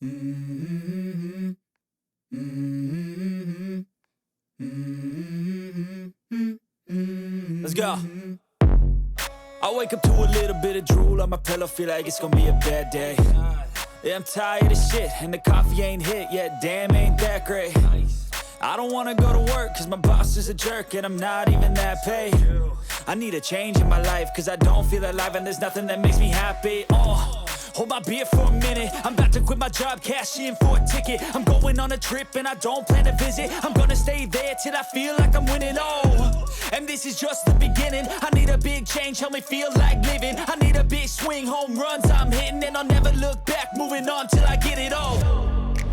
Mm-hmm. Mm-hmm. Mm-hmm. Let's go. I wake up to a little bit of drool on my pillow, feel like it's gonna be a bad day. Yeah, I'm tired of shit, and the coffee ain't hit yet, damn, ain't that great. I don't wanna go to work, cause my boss is a jerk, and I'm not even that paid. I need a change in my life, cause I don't feel alive, and there's nothing that makes me happy. Hold my beer for a minute, I'm about to quit my job, cash in for a ticket. I'm going on a trip and I don't plan to visit. I'm gonna stay there till I feel like I'm winning, and this is just the beginning. I need a big change, help me feel like living. I need a big swing, home runs I'm hitting, and I'll never look back, moving on till I get it all.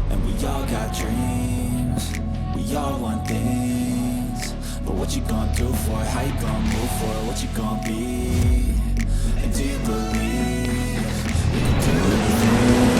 And we all got dreams, we all want things, but what you gonna do for it? How you gonna move for it? What you gonna be? And do you believe you can do anything?